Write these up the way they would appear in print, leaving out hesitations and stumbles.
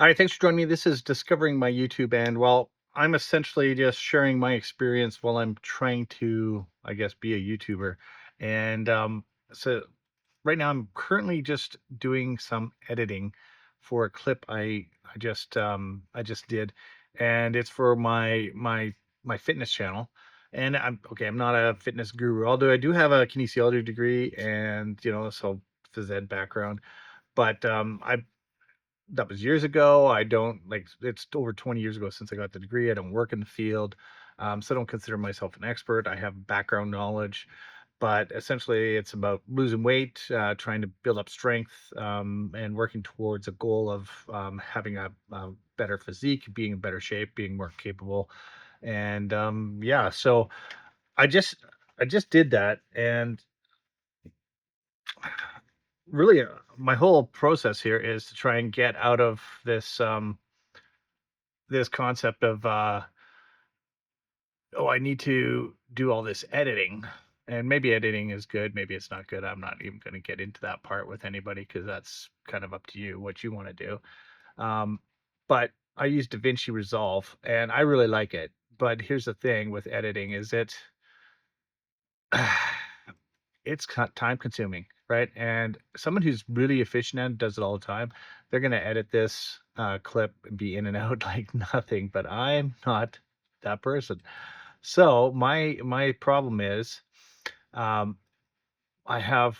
All right, thanks for joining me. This is Discovering My YouTube, and well, I'm essentially just sharing my experience while I'm trying to, I guess, be a YouTuber. And so right now, I'm currently just doing some editing for a clip I just did, and it's for my fitness channel. And I'm okay. I'm not a fitness guru, although I do have a kinesiology degree and so phys ed background. But I that was years ago. I don't like it's over 20 years ago since I got the degree. I don't work in the field. So I don't consider myself an expert. I have background knowledge, but essentially it's about losing weight, trying to build up strength, and working towards a goal of having a better physique, being in better shape, being more capable. And yeah, so I just I just did that, and really my whole process here is to try and get out of this concept of oh, I need to do all this editing. And maybe editing is good, maybe it's not good. I'm not even going to get into that part with anybody because that's kind of up to you what you want to do. um, but I use DaVinci Resolve and I really like it. But here's the thing with editing is it's time consuming, right? And someone who's really efficient and does it all the time, they're going to edit this clip and be in and out like nothing. But I'm not that person. So my problem is, um, I have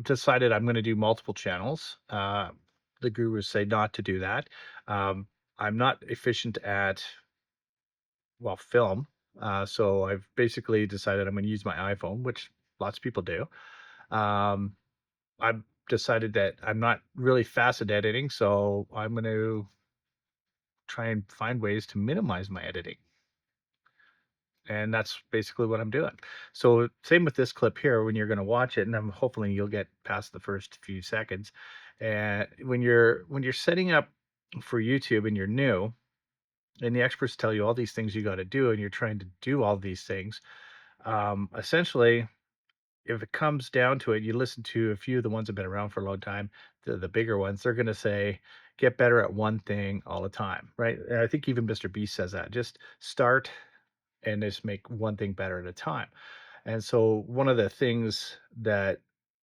decided I'm going to do multiple channels. The gurus say not to do that. Um, I'm not efficient at film. So I've basically decided I'm going to use my iPhone, which lots of people do. Um, I've decided that I'm not really fast at editing, so I'm going to try and find ways to minimize my editing. And that's basically what I'm doing. So same with this clip here when you're going to watch it, and hopefully you'll get past the first few seconds. And when you're setting up for YouTube and you're new, and the experts tell you all these things you got to do, and you're trying to do all these things, essentially, if it comes down to it, you listen to a few of the ones that have been around for a long time, the bigger ones, they're going to say, get better at one thing all the time, right? And I think even Mr. Beast says that. Just start and just make one thing better at a time. And so one of the things that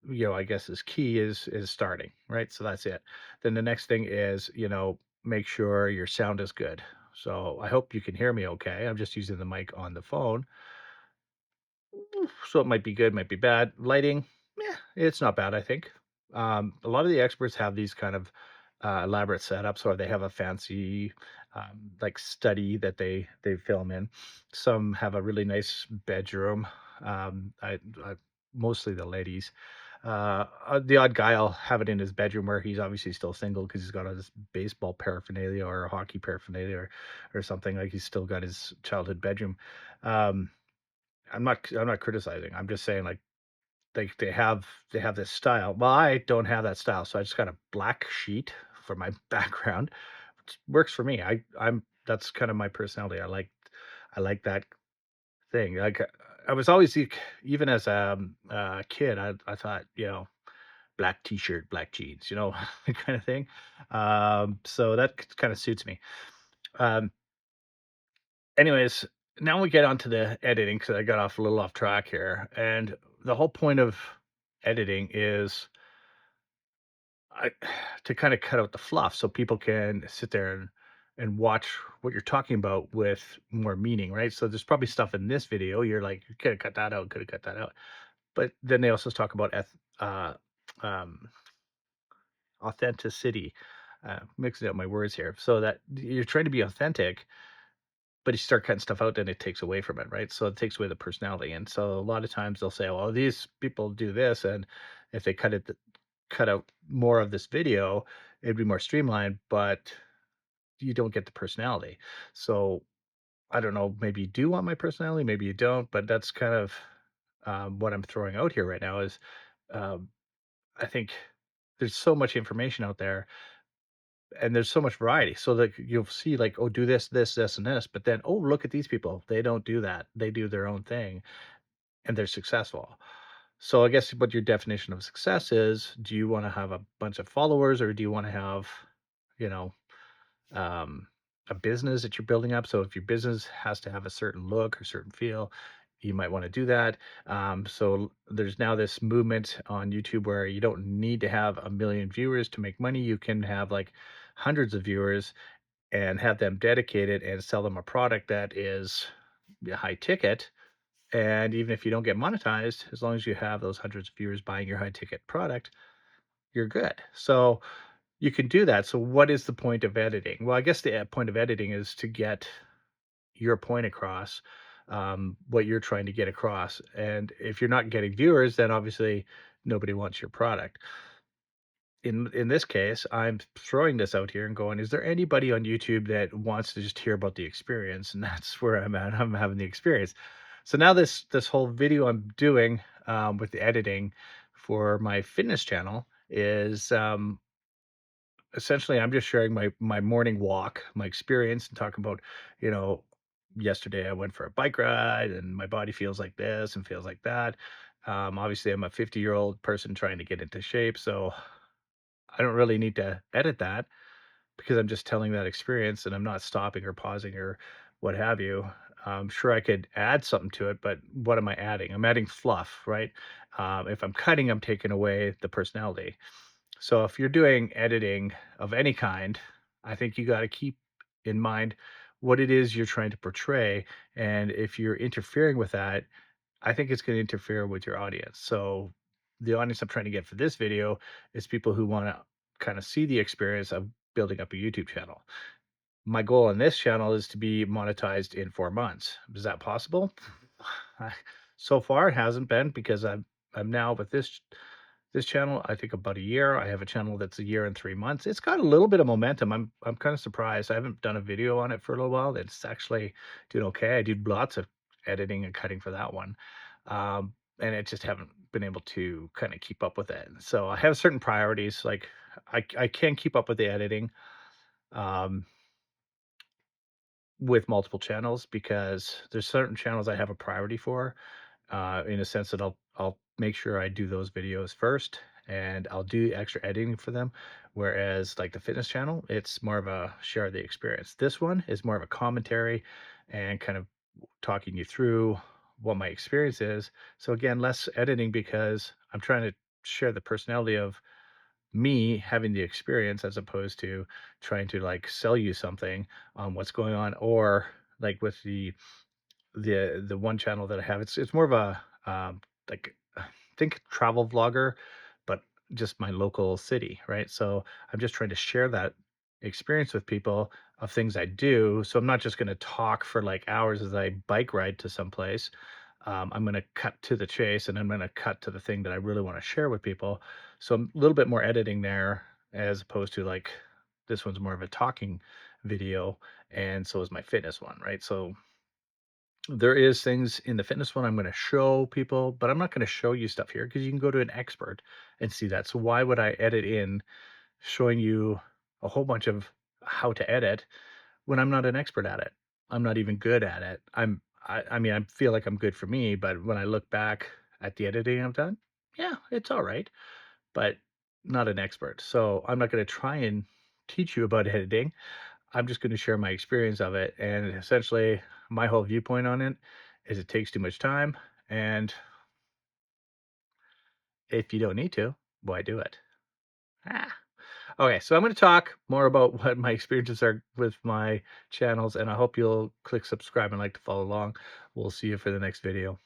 I guess is key is starting, right? So that's it. Then the next thing is, make sure your sound is good. So I hope you can hear me okay. I'm just using the mic on the phone. So it might be good, might be bad. Lighting, yeah, it's not bad, I think. A lot of the experts have these kind of elaborate setups, or they have a fancy like study that they film in. Some have a really nice bedroom. I mostly the ladies. The odd guy will have it in his bedroom where he's obviously still single because he's got all this baseball paraphernalia or hockey paraphernalia or something, like he's still got his childhood bedroom. Um, I'm not criticizing. I'm just saying, like, they have this style. Well, I don't have that style, so I just got a black sheet for my background, which works for me. I'm That's kind of my personality. I like that thing. Like, I was always even as a kid, I thought, black t-shirt, black jeans, kind of thing. So that kind of suits me. Um, Anyways, now we get onto the editing because I got off a little off track here. And the whole point of editing is I, to kind of cut out the fluff so people can sit there and watch what you're talking about with more meaning, right? So there's probably stuff in this video you're like, you could have cut that out, could have cut that out. But then they also talk about uh, um, authenticity. Mixing up my words here, so that you're trying to be authentic, but you start cutting stuff out, then it takes away from it, right? So it takes away the personality. And so a lot of times they'll say, well, these people do this, and if they cut out more of this video, it'd be more streamlined, but you don't get the personality. So I don't know, maybe you do want my personality, maybe you don't, but that's kind of what I'm throwing out here right now is, um, I think there's so much information out there and there's so much variety. So that you'll see, like, oh, do this, and this, but then, oh, look at these people. They don't do that. They do their own thing and they're successful. So I guess what your definition of success is, do you want to have a bunch of followers, or do you want to have, you know, um, a business that you're building up. So if your business has to have a certain look or certain feel, you might want to do that. So there's now this movement on YouTube where you don't need to have a million viewers to make money. You can have like hundreds of viewers and have them dedicated and sell them a product that is high ticket. And even if you don't get monetized, as long as you have those hundreds of viewers buying your high ticket product, you're good. So you can do that. So what is the point of editing? Well, I guess the point of editing is to get your point across, what you're trying to get across. And if you're not getting viewers, then obviously nobody wants your product. In this case, I'm throwing this out here and going, is there anybody on YouTube that wants to just hear about the experience? And that's where I'm at. I'm having the experience. So now this whole video I'm doing, with the editing for my fitness channel is, essentially I'm just sharing my morning walk, my experience, and talking about, you know, yesterday I went for a bike ride and my body feels like this and feels like that. Obviously, I'm a 50-year-old person trying to get into shape, so I don't really need to edit that because I'm just telling that experience and I'm not stopping or pausing or what have you. I'm sure I could add something to it, but what am I adding? I'm adding fluff, right? If I'm cutting, I'm taking away the personality. So if you're doing editing of any kind, I think you got to keep in mind what it is you're trying to portray. And if you're interfering with that, I think it's going to interfere with your audience. So the audience I'm trying to get for this video is people who want to kind of see the experience of building up a YouTube channel. My goal on this channel is to be monetized in 4 months. Is that possible? So far, it hasn't been because I'm now with this channel, I think about a year. I have a channel that's a year and 3 months. It's got a little bit of momentum. I'm kind of surprised. I haven't done a video on it for a little while. It's actually doing okay. I did lots of editing and cutting for that one. And I just haven't been able to kind of keep up with it. So I have certain priorities. Like I can keep up with the editing. Um, with multiple channels because there's certain channels I have a priority for, in a sense that I'll make sure I do those videos first and I'll do extra editing for them. Whereas like the fitness channel, it's more of a share the experience. This one is more of a commentary and kind of talking you through what my experience is. So again, less editing because I'm trying to share the personality of me having the experience as opposed to trying to like sell you something on what's going on, or like with the one channel that I have, it's more of a, like, think travel vlogger, but just my local city, right? So I'm just trying to share that experience with people of things I do. So I'm not just going to talk for like hours as I bike ride to some place. I'm going to cut to the chase and I'm going to cut to the thing that I really want to share with people. So I'm a little bit more editing there as opposed to like this one's more of a talking video, and so is my fitness one, right? So there is things in the fitness one I'm going to show people, but I'm not going to show you stuff here because you can go to an expert and see that. So why would I edit in showing you a whole bunch of how to edit when I'm not an expert at it? I'm not even good at it. I mean, I feel like I'm good for me, but when I look back at the editing I've done, yeah, it's all right, but not an expert. So I'm not going to try and teach you about editing. I'm just going to share my experience of it. And essentially, my whole viewpoint on it is it takes too much time. And if you don't need to, why do it? Ah. Okay, so I'm going to talk more about what my experiences are with my channels, and I hope you'll click subscribe and like to follow along. We'll see you for the next video.